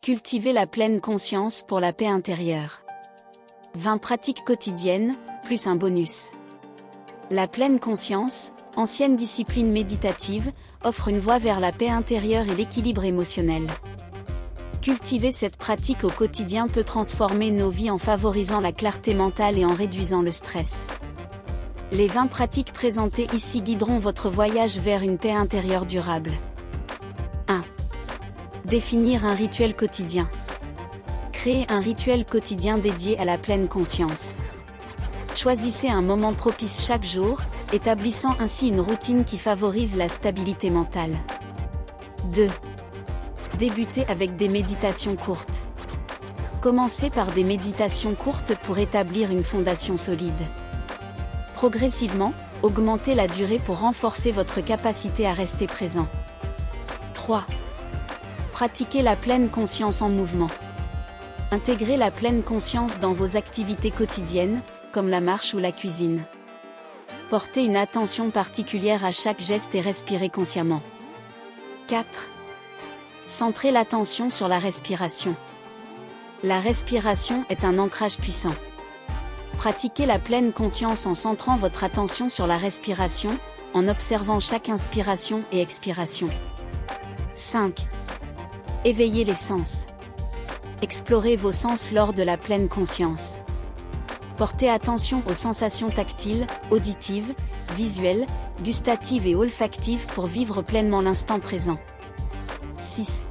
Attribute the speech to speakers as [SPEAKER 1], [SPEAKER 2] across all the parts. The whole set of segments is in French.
[SPEAKER 1] Cultivez la pleine conscience pour la paix intérieure. 20 pratiques quotidiennes, plus un bonus. La pleine conscience, ancienne discipline méditative, offre une voie vers la paix intérieure et l'équilibre émotionnel. Cultiver cette pratique au quotidien peut transformer nos vies en favorisant la clarté mentale et en réduisant le stress. Les 20 pratiques présentées ici guideront votre voyage vers une paix intérieure durable. 1. Définir un rituel quotidien. Créez un rituel quotidien dédié à la pleine conscience. Choisissez un moment propice chaque jour, établissant ainsi une routine qui favorise la stabilité mentale. 2. Débutez avec des méditations courtes. Commencez par des méditations courtes pour établir une fondation solide. Progressivement, augmentez la durée pour renforcer votre capacité à rester présent. 3. Pratiquez la pleine conscience en mouvement. Intégrez la pleine conscience dans vos activités quotidiennes, comme la marche ou la cuisine. Portez une attention particulière à chaque geste et respirez consciemment. 4. Centrez l'attention sur la respiration. La respiration est un ancrage puissant. Pratiquez la pleine conscience en centrant votre attention sur la respiration, en observant chaque inspiration et expiration. 5. Éveillez les sens. Explorez vos sens lors de la pleine conscience. Portez attention aux sensations tactiles, auditives, visuelles, gustatives et olfactives pour vivre pleinement l'instant présent. 6.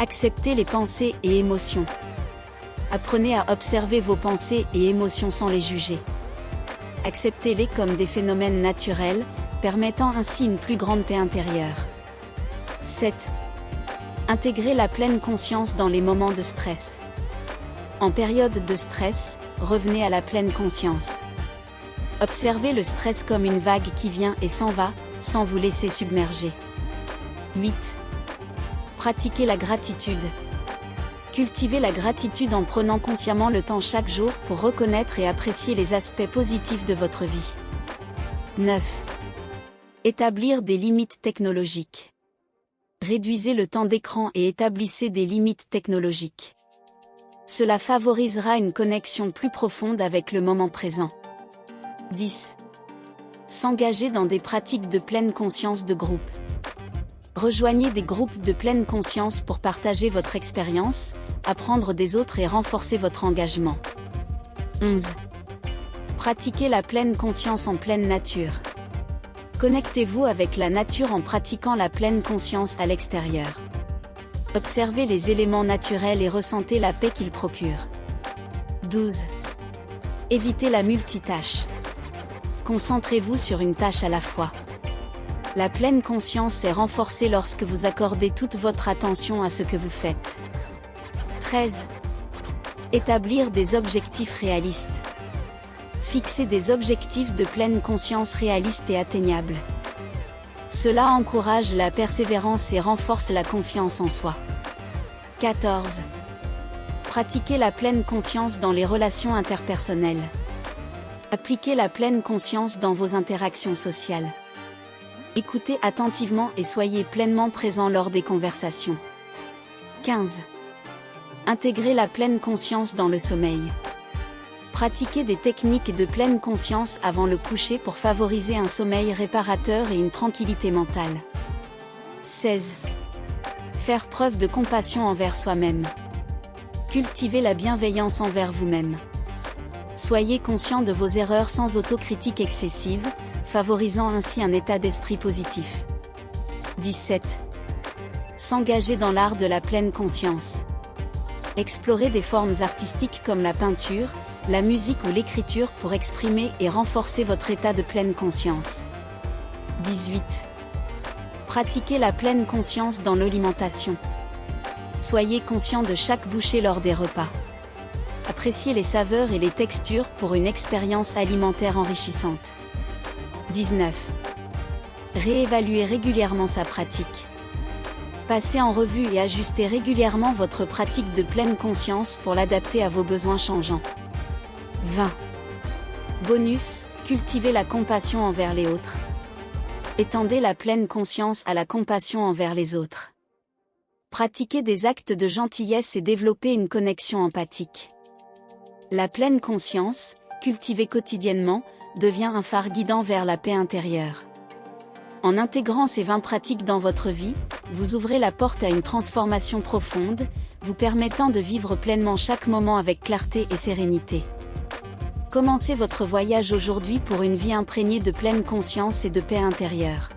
[SPEAKER 1] Acceptez les pensées et émotions. Apprenez à observer vos pensées et émotions sans les juger. Acceptez-les comme des phénomènes naturels, permettant ainsi une plus grande paix intérieure. 7. Intégrez la pleine conscience dans les moments de stress. En période de stress, revenez à la pleine conscience. Observez le stress comme une vague qui vient et s'en va, sans vous laisser submerger. 8. Pratiquez la gratitude. Cultivez la gratitude en prenant consciemment le temps chaque jour pour reconnaître et apprécier les aspects positifs de votre vie. 9. Établir des limites technologiques. Réduisez le temps d'écran et établissez des limites technologiques. Cela favorisera une connexion plus profonde avec le moment présent. 10. S'engager dans des pratiques de pleine conscience de groupe. Rejoignez des groupes de pleine conscience pour partager votre expérience, apprendre des autres et renforcer votre engagement. 11. Pratiquez la pleine conscience en pleine nature. Connectez-vous avec la nature en pratiquant la pleine conscience à l'extérieur. Observez les éléments naturels et ressentez la paix qu'ils procurent. 12. Évitez la multitâche. Concentrez-vous sur une tâche à la fois. La pleine conscience est renforcée lorsque vous accordez toute votre attention à ce que vous faites. 13. Établir des objectifs réalistes. Fixez des objectifs de pleine conscience réalistes et atteignables. Cela encourage la persévérance et renforce la confiance en soi. 14. Pratiquez la pleine conscience dans les relations interpersonnelles. Appliquez la pleine conscience dans vos interactions sociales. Écoutez attentivement et soyez pleinement présent lors des conversations. 15. Intégrez la pleine conscience dans le sommeil. Pratiquez des techniques de pleine conscience avant le coucher pour favoriser un sommeil réparateur et une tranquillité mentale. 16. Faire preuve de compassion envers soi-même. Cultivez la bienveillance envers vous-même. Soyez conscient de vos erreurs sans autocritique excessive, favorisant ainsi un état d'esprit positif. 17. S'engager dans l'art de la pleine conscience. Explorez des formes artistiques comme la peinture, la musique ou l'écriture pour exprimer et renforcer votre état de pleine conscience. 18. Pratiquez la pleine conscience dans l'alimentation. Soyez conscient de chaque bouchée lors des repas. Appréciez les saveurs et les textures pour une expérience alimentaire enrichissante. 19. Réévaluez régulièrement sa pratique. Passez en revue et ajustez régulièrement votre pratique de pleine conscience pour l'adapter à vos besoins changeants. 20. Bonus, cultivez la compassion envers les autres. Étendez la pleine conscience à la compassion envers les autres. Pratiquez des actes de gentillesse et développez une connexion empathique. La pleine conscience, cultivée quotidiennement, devient un phare guidant vers la paix intérieure. En intégrant ces 20 pratiques dans votre vie, vous ouvrez la porte à une transformation profonde, vous permettant de vivre pleinement chaque moment avec clarté et sérénité. Commencez votre voyage aujourd'hui pour une vie imprégnée de pleine conscience et de paix intérieure.